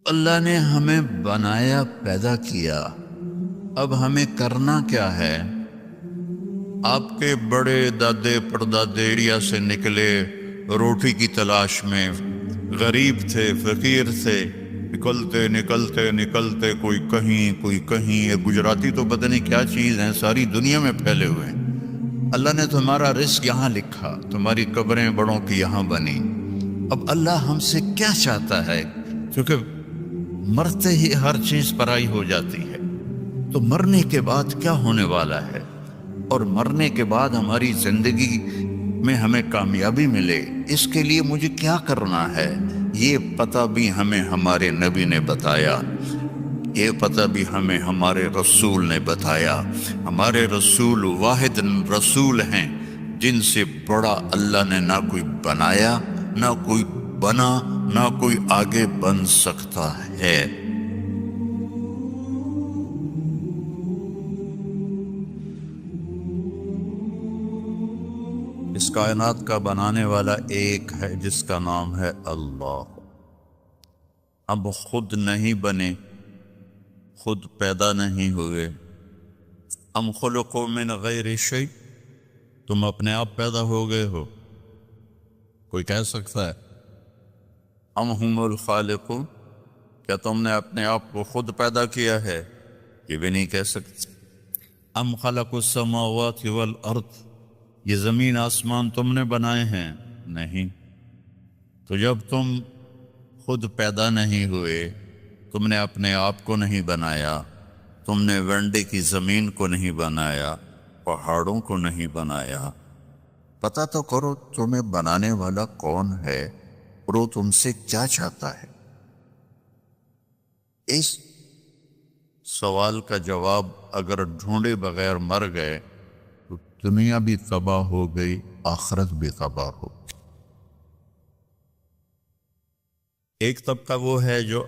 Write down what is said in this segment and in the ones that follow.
اللہ نے ہمیں بنایا، پیدا کیا، اب ہمیں کرنا کیا ہے؟ آپ کے بڑے دادے پردادے انڈیا سے نکلے روٹی کی تلاش میں، غریب تھے، فقیر تھے، نکلتے نکلتے نکلتے کوئی کہیں کوئی کہیں، یہ گجراتی تو پتہ نہیں کیا چیز ہیں، ساری دنیا میں پھیلے ہوئے ہیں۔ اللہ نے تمہارا رزق یہاں لکھا، تمہاری قبریں بڑوں کی یہاں بنی۔ اب اللہ ہم سے کیا چاہتا ہے؟ کیونکہ مرتے ہی ہر چیز پرائی ہو جاتی ہے، تو مرنے کے بعد کیا ہونے والا ہے، اور مرنے کے بعد ہماری زندگی میں ہمیں کامیابی ملے، اس کے لیے مجھے کیا کرنا ہے؟ یہ پتہ بھی ہمیں ہمارے نبی نے بتایا، یہ پتہ بھی ہمیں ہمارے رسول نے بتایا۔ ہمارے رسول واحد رسول ہیں جن سے بڑا اللہ نے نہ کوئی بنایا، نہ کوئی بنا، نہ کوئی آگے بن سکتا ہے۔ اس کائنات کا بنانے والا ایک ہے جس کا نام ہے اللہ۔ ہم خود نہیں بنے، خود پیدا نہیں ہوئے۔ ام خلقوا من غیر شیء، تم اپنے آپ پیدا ہو گئے ہو؟ کوئی کہہ سکتا ہے؟ ام ہم الخالقون، کیا تم نے اپنے آپ کو خود پیدا کیا ہے؟ یہ بھی نہیں کہہ سکتے۔ ام خلقوا السماوات والارض، یہ زمین آسمان تم نے بنائے ہیں؟ نہیں۔ تو جب تم خود پیدا نہیں ہوئے، تم نے اپنے آپ کو نہیں بنایا، تم نے ونڈے کی زمین کو نہیں بنایا، پہاڑوں کو نہیں بنایا، پتہ تو کرو تمہیں بنانے والا کون ہے اور وہ تم سے کیا چاہتا ہے۔ اس سوال کا جواب اگر ڈھونڈے بغیر مر گئے تو دنیا بھی تباہ ہو گئی، آخرت بھی تباہ ہو گئی۔ ایک طبقہ وہ ہے جو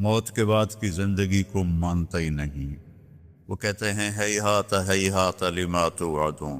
موت کے بعد کی زندگی کو مانتا ہی نہیں، وہ کہتے ہیں ہیہات ہیہات لما توعدون،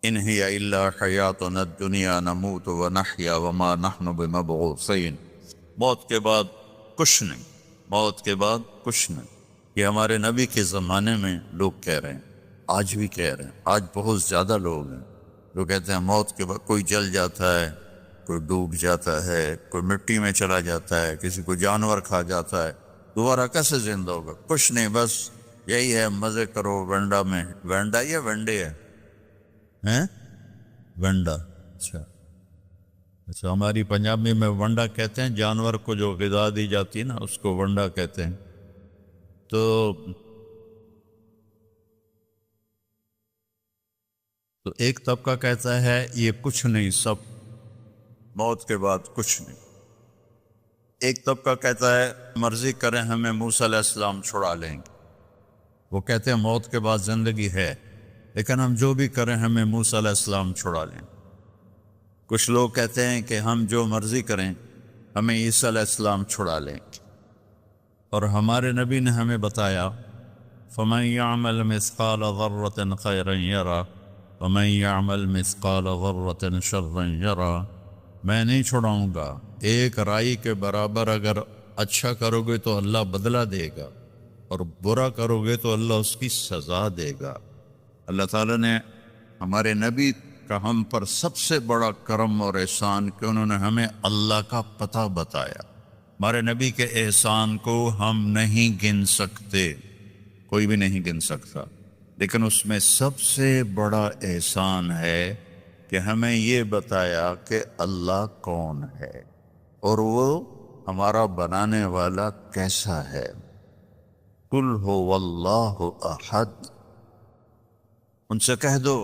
ان ہی الا حیاتنا الدنیا نموت ونحیا وما نحن بمبعوثین۔ موت کے بعد کچھ نہیں، موت کے بعد کچھ نہیں۔ یہ ہمارے نبی کے زمانے میں لوگ کہہ رہے ہیں، آج بھی کہہ رہے ہیں۔ آج بہت زیادہ لوگ ہیں جو کہتے ہیں موت کے بعد کوئی جل جاتا ہے، کوئی ڈوب جاتا ہے، کوئی مٹی میں چلا جاتا ہے، کسی کو جانور کھا جاتا ہے، دوبارہ کیسے زندہ ہوگا؟ کچھ نہیں، بس یہی ہے، مزے کرو ونڈا میں۔ ونڈا یا ونڈے ہے؟ ہیں؟ ونڈا، اچھا اچھا، ہماری پنجابی میں ونڈا کہتے ہیں جانور کو جو غذا دی جاتی ہے نا، اس کو ونڈا کہتے ہیں۔ تو ایک طبقہ کہتا ہے یہ کچھ نہیں، سب موت کے بعد کچھ نہیں۔ ایک طبقہ کہتا ہے مرضی کریں ہمیں موسیٰ علیہ السلام چھڑا لیں گے۔ وہ کہتے ہیں موت کے بعد زندگی ہے، لیکن ہم جو بھی کریں ہمیں موسیٰ علیہ السلام چھڑا لیں۔ کچھ لوگ کہتے ہیں کہ ہم جو مرضی کریں ہمیں عیسیٰ علیہ السلام چھڑا لیں، اور ہمارے نبی نے ہمیں بتایا فَمَن يَعْمَلْ مِثْقَالَ ذَرَّةٍ خَيْرًا يَرَهُ وَمَن يَعْمَلْ مِثْقَالَ ذَرَّةٍ شَرًّا يَرَهُ۔ میں نہیں چھڑاؤں گا، ایک رائی کے برابر اگر اچھا کرو گے تو اللہ بدلہ دے گا، اور برا کرو گے تو اللہ اس کی سزا دے گا۔ اللہ تعالیٰ نے ہمارے نبی کا ہم پر سب سے بڑا کرم اور احسان کہ انہوں نے ہمیں اللہ کا پتہ بتایا۔ ہمارے نبی کے احسان کو ہم نہیں گن سکتے، کوئی بھی نہیں گن سکتا، لیکن اس میں سب سے بڑا احسان ہے کہ ہمیں یہ بتایا کہ اللہ کون ہے اور وہ ہمارا بنانے والا کیسا ہے۔ قل هو اللہ احد، ان سے کہہ دو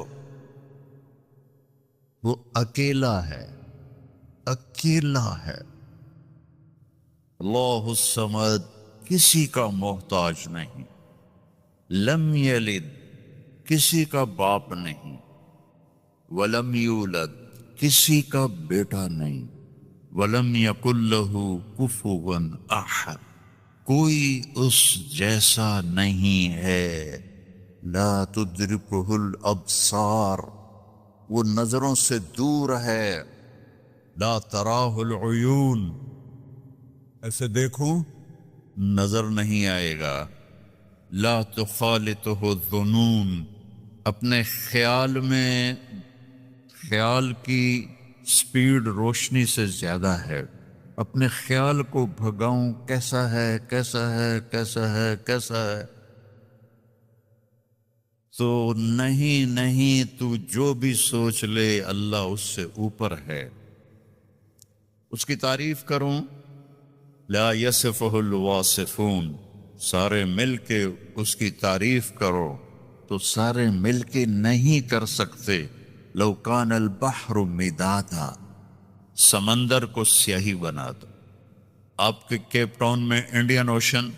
وہ اکیلا ہے، اکیلا ہے۔ اللہ الصمد، کسی کا محتاج نہیں، لم یلد، کسی کا باپ نہیں، ولم یولد، کسی کا بیٹا نہیں، ولم یکن لہ کفوا احد، کوئی اس جیسا نہیں ہے۔ لا تدرکہ الابصار، وہ نظروں سے دور ہے۔ لا تراہ العیون، ایسے دیکھوں نظر نہیں آئے گا. لا تخالطہ الظنون، اپنے خیال میں خیال کی سپیڈ روشنی سے زیادہ ہے. اپنے خیال کو بھگاؤں کیسا ہے کیسا ہے کیسا ہے کیسا ہے، تو نہیں تو جو بھی سوچ لے اللہ اس سے اوپر ہے. اس کی تعریف کروں، لا یصفہ الواصفون، سارے مل کے اس کی تعریف کرو تو سارے مل کے نہیں کر سکتے. لو کان البحر مدادا، سمندر کو سیاہی بنا دو. آپ کے کیپ ٹاؤن میں انڈین اوشن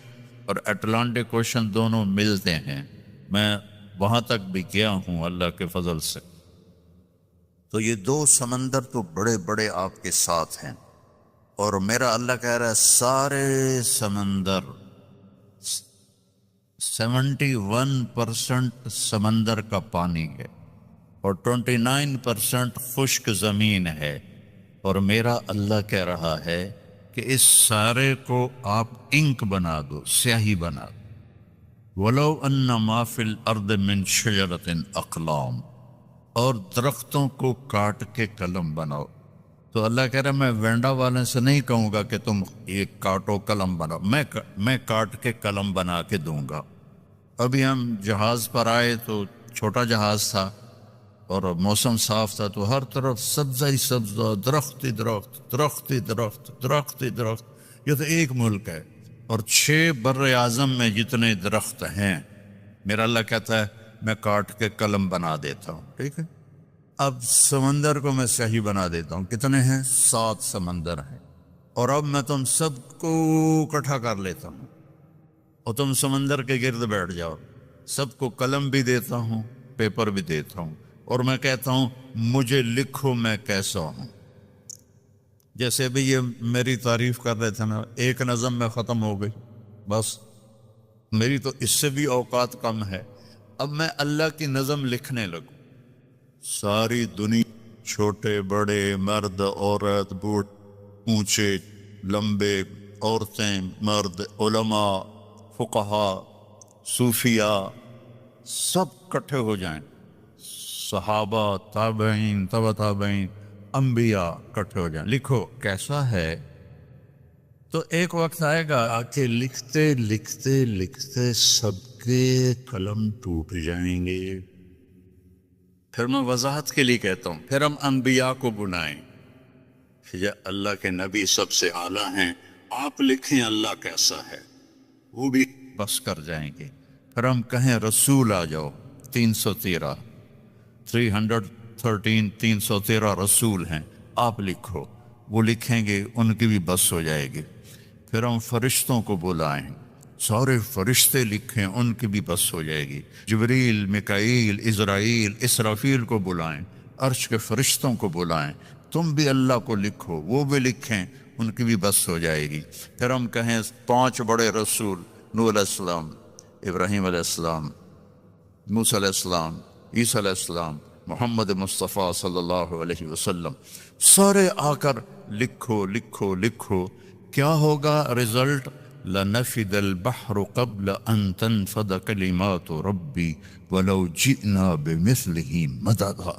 اور اٹلانٹک اوشن دونوں ملتے ہیں، میں وہاں تک بھی گیا ہوں اللہ کے فضل سے. تو یہ دو سمندر تو بڑے بڑے آپ کے ساتھ ہیں، اور میرا اللہ کہہ رہا ہے سارے سمندر 71% سمندر کا پانی ہے اور 29% خشک زمین ہے. اور میرا اللہ کہہ رہا ہے کہ اس سارے کو آپ انک بنا دو، سیاہی بنا دو. وَلَوْ أَنَّ مَا فِي الْأَرْضِ مِنْ شَجَرَةٍ أَقْلَامٍ، اور درختوں کو کاٹ کے قلم بناؤ. تو اللہ کہہ رہا ہے میں وینڈا والے سے نہیں کہوں گا کہ تم یہ کاٹو قلم بناؤ، میں کاٹ کے قلم بنا کے دوں گا. ابھی ہم جہاز پر آئے تو چھوٹا جہاز تھا اور موسم صاف تھا، تو ہر طرف سبزہ ہی سبزہ، درخت ہی درخت، درخت ہی درخت، درخت ہی درخت. یہ تو ایک ملک ہے اور 6 بر اعظم میں جتنے درخت ہیں، میرا اللہ کہتا ہے میں کاٹ کے قلم بنا دیتا ہوں. ٹھیک ہے، اب سمندر کو میں صحیح بنا دیتا ہوں. کتنے ہیں؟ 7 سمندر ہیں. اور اب میں تم سب کو اکٹھا کر لیتا ہوں اور تم سمندر کے گرد بیٹھ جاؤ. سب کو قلم بھی دیتا ہوں، پیپر بھی دیتا ہوں، اور میں کہتا ہوں مجھے لکھو میں کیسا ہوں. جیسے ابھی یہ میری تعریف کر رہے تھے نا، ایک نظم میں ختم ہو گئی، بس میری تو اس سے بھی اوقات کم ہے. اب میں اللہ کی نظم لکھنے لگوں. ساری دنیا، چھوٹے بڑے، مرد عورت، بوڑھ اونچے لمبے، عورتیں مرد، علماء فقہا صوفیاء، سب کٹھے ہو جائیں. صحابہ، تابعین، تبع تابعین، انبیاء کٹھے ہو جائیں. لکھو کیسا ہے. تو ایک وقت آئے گا آ کے لکھتے لکھتے لکھتے سب کے قلم ٹوٹ جائیں گے. پھر میں وضاحت کے لیے کہتا ہوں، پھر ہم انبیاء کو بلائیں. یہ اللہ کے نبی سب سے اعلیٰ ہیں، آپ لکھیں اللہ کیسا ہے، وہ بھی بس کر جائیں گے. پھر ہم کہیں رسول آ جاؤ، 313 313 رسول ہیں، آپ لکھو، وہ لکھیں گے، ان کی بھی بس ہو جائے گی. پھر ہم فرشتوں کو بلائیں، سارے فرشتے لکھیں، ان کی بھی بس ہو جائے گی. جبریل، میکائیل، اسرائیل، اسرافیل کو بلائیں، عرش کے فرشتوں کو بلائیں، تم بھی اللہ کو لکھو، وہ بھی لکھیں، ان کی بھی بس ہو جائے گی. پھر ہم کہیں 5 بڑے رسول، نوح علیہ السلام، ابراہیم علیہ السلام، موسیٰ علیہ السلام، عیسیٰ علیہ السلام، محمد مصطفیٰ صلی اللہ علیہ وسلم، سارے آ کر لکھو لکھو لکھو. کیا ہوگا رزلٹ؟ لَنَفِدَ الْبَحْرُ قَبْلَ أَن تَنْفَدَ كَلِمَاتُ رَبِّي وَلَوْ جِئْنَا بِمِثْلِهِ مَدَدًا.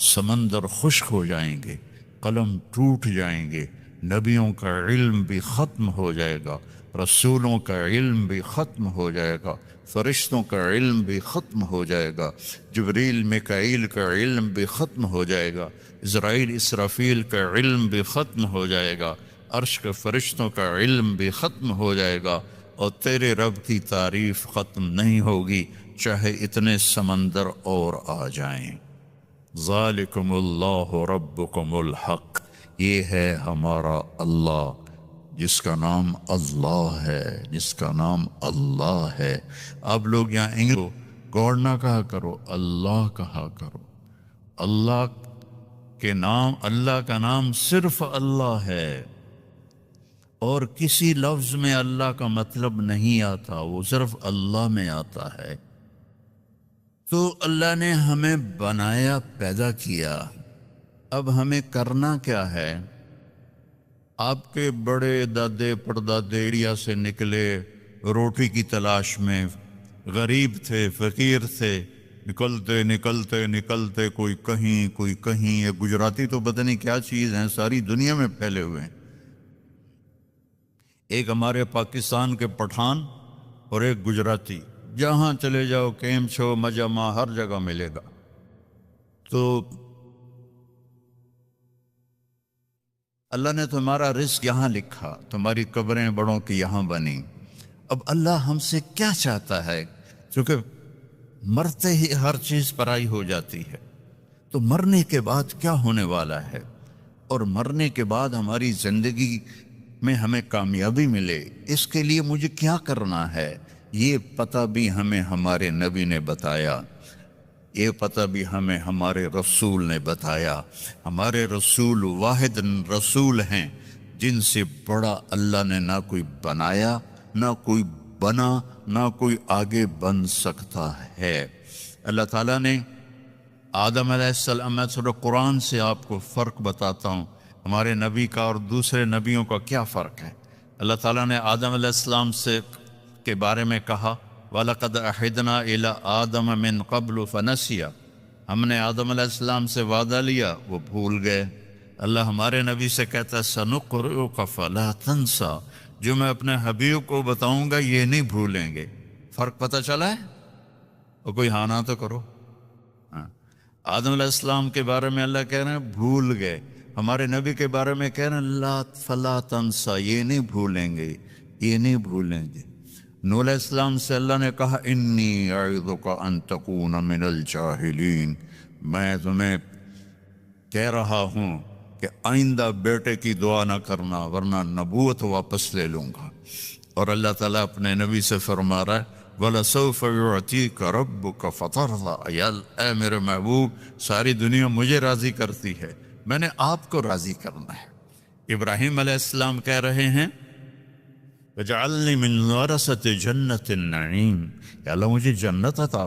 سمندر خشک ہو جائیں گے، قلم ٹوٹ جائیں گے، نبیوں کا علم بھی ختم ہو جائے گا، رسولوں کا علم بھی ختم ہو جائے گا، فرشتوں کا علم بھی ختم ہو جائے گا، جبریل میکائیل کا علم بھی ختم ہو جائے گا، اسرائیل اسرافیل کا علم بھی ختم ہو جائے گا، عرش کے فرشتوں کا علم بھی ختم ہو جائے گا، اور تیرے رب کی تعریف ختم نہیں ہوگی چاہے اتنے سمندر اور آ جائیں. ذالکم اللہ ربکم الحق، یہ ہے ہمارا اللہ جس کا نام اللہ ہے، جس کا نام اللہ ہے. آپ لوگ یہاں انگلش گاڈ نہ کہا کرو، اللہ کہا کرو. اللہ کے نام، اللہ کا نام صرف اللہ ہے، اور کسی لفظ میں اللہ کا مطلب نہیں آتا، وہ صرف اللہ میں آتا ہے. تو اللہ نے ہمیں بنایا، پیدا کیا، اب ہمیں کرنا کیا ہے؟ آپ کے بڑے دادے پردادے انڈیا سے نکلے روٹی کی تلاش میں، غریب تھے، فقیر تھے، نکلتے نکلتے نکلتے کوئی کہیں. یہ گجراتی تو پتہ نہیں کیا چیز ہیں، ساری دنیا میں پھیلے ہوئے ہیں. ایک ہمارے پاکستان کے پٹھان اور ایک گجراتی، جہاں چلے جاؤ کیم چھو مجمع ہر جگہ ملے گا. تو اللہ نے تمہارا رزق یہاں لکھا، تمہاری قبریں بڑوں کی یہاں بنی. اب اللہ ہم سے کیا چاہتا ہے؟ چونکہ مرتے ہی ہر چیز پرائی ہو جاتی ہے، تو مرنے کے بعد کیا ہونے والا ہے، اور مرنے کے بعد ہماری زندگی میں ہمیں کامیابی ملے، اس کے لیے مجھے کیا کرنا ہے، یہ پتہ بھی ہمیں ہمارے نبی نے بتایا، یہ پتہ بھی ہمیں ہمارے رسول نے بتایا. ہمارے رسول واحد رسول ہیں جن سے بڑا اللہ نے نہ کوئی بنایا، نہ کوئی بنا، نہ کوئی آگے بن سکتا ہے. اللہ تعالیٰ نے آدم علیہ السلام، میں تھوڑا قرآن سے آپ کو فرق بتاتا ہوں، ہمارے نبی کا اور دوسرے نبیوں کا کیا فرق ہے. اللہ تعالیٰ نے آدم علیہ السلام سے کے بارے میں کہا وَلَقَدْ أَحِدْنَا إِلَىٰ آدَمَ مِن قَبْلُ فَنَسِيَ، ہم نے آدم علیہ السلام سے وعدہ لیا، وہ بھول گئے. اللہ ہمارے نبی سے کہتا ہے سَنُقْرِئُكَ فَلَا تَنْسَىٰ، جو میں اپنے حبیب کو بتاؤں گا یہ نہیں بھولیں گے. فرق پتہ چلا ہے؟ اور کوئی ہاں نہ تو کرو. آدم علیہ السلام کے بارے میں اللہ کہہ رہے ہیں بھول گئے، ہمارے نبی کے بارے میں کہہ رہے ہیں لا فلا تنسا، یہ نہیں بھولیں گے، یہ نہیں بھولیں گے. نوح علیہ السلام سے اللہ نے کہا انی اعظک ان تکون من الجاہلین، میں تمہیں کہہ رہا ہوں کہ آئندہ بیٹے کی دعا نہ کرنا ورنہ نبوت واپس لے لوں گا. اور اللہ تعالیٰ اپنے نبی سے فرما رہا ہے وَلَسَوْفَ يُعْتِيكَ رَبُّكَ فَتَرْضَىٰ، اے میرے محبوب ساری دنیا مجھے راضی کرتی ہے، میں نے آپ کو راضی کرنا ہے. ابراہیم علیہ السلام کہہ رہے ہیں وَجَعَلْنِي مِن وَرَثَةِ جَنَّةِ النَّعِيمِ، کہ اللہ مجھے جنت عطا